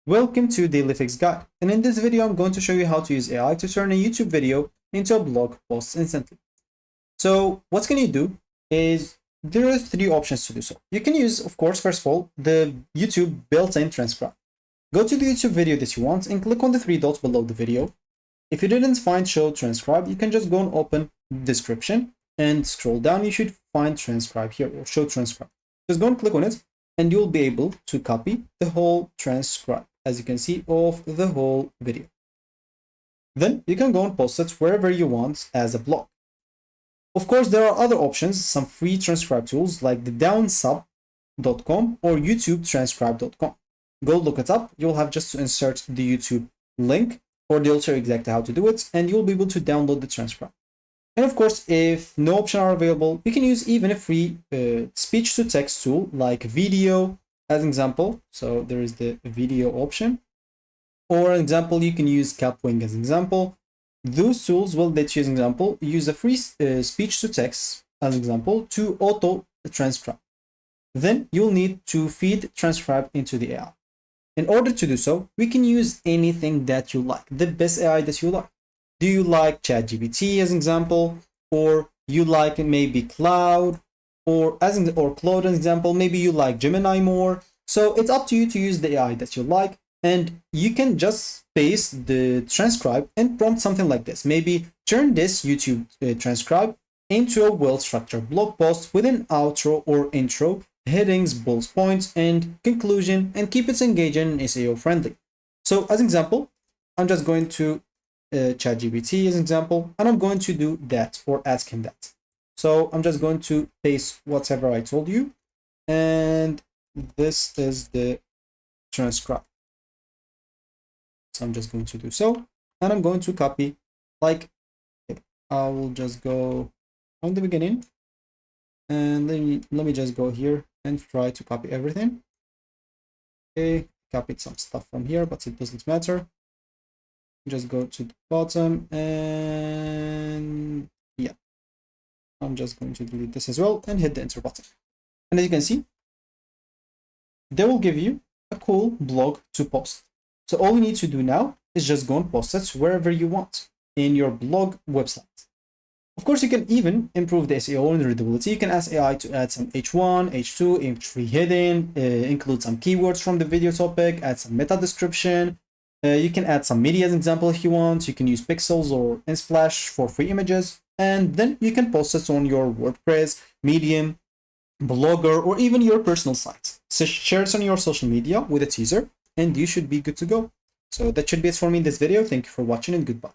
Welcome to Daily Fix Guide, and in this video I'm going to show you how to use AI to turn a YouTube video into a blog post instantly. So what's going to do is there are three options to do so. You can use, of course, first of all, the YouTube built-in transcribe. Go to the YouTube video that you want and click on the three dots below the video. If you didn't find show transcribe, you can just go and open description and scroll down. You should find transcribe here or show transcribe. Just go and click on it and you'll be able to copy the whole transcribe, as you can see, of the whole video. Then you can go and post it wherever you want as a blog. Of course, there are other options, some free transcribe tools like the downsub.com or youtubetranscribe.com. Go look it up. You'll have just to insert the YouTube link, or they'll show you exactly how to do it, and you'll be able to download the transcribe. And of course, if no option are available, you can use even a free speech-to-text tool like Video as an example. So there is the video option. Or an example, you can use Capwing as an example. Those tools will let you, as an example, use a free speech-to-text as an example to auto-transcribe. Then you'll need to feed transcribe into the AI. In order to do so, we can use anything that you like, the best AI that you like. Do you like ChatGPT as an example, or you like maybe Cloud, or Claude as an example? Maybe you like Gemini more. So it's up to you to use the AI that you like, and you can just paste the transcribe and prompt something like this. Maybe turn this YouTube transcribe into a well-structured blog post with an outro or intro, headings, bullet points, and conclusion, and keep it engaging and SEO friendly. So as an example, I'm just going to ChatGPT as an example, and I'm going to do that or ask him that. So I'm just going to paste whatever I told you, and this is the transcribe. So I'm just going to do so, and I'm going to copy, like, I will just go from the beginning, and then let me just go here and try to copy everything. Okay, copied some stuff from here, but it doesn't matter. Just go to the bottom, and yeah, I'm just going to delete this as well and hit the enter button. And as you can see, they will give you a cool blog to post. So all you need to do now is just go and post it wherever you want in your blog website. Of course, you can even improve the SEO and readability. You can ask AI to add some H1, H2, H3 heading, include some keywords from the video topic, add some meta description. You can add some media as an example if you want. You can use pixels or Unsplash for free images. And then you can post it on your WordPress, Medium, Blogger, or even your personal site. So share it on your social media with a teaser, and you should be good to go. So that should be it for me in this video. Thank you for watching, and goodbye.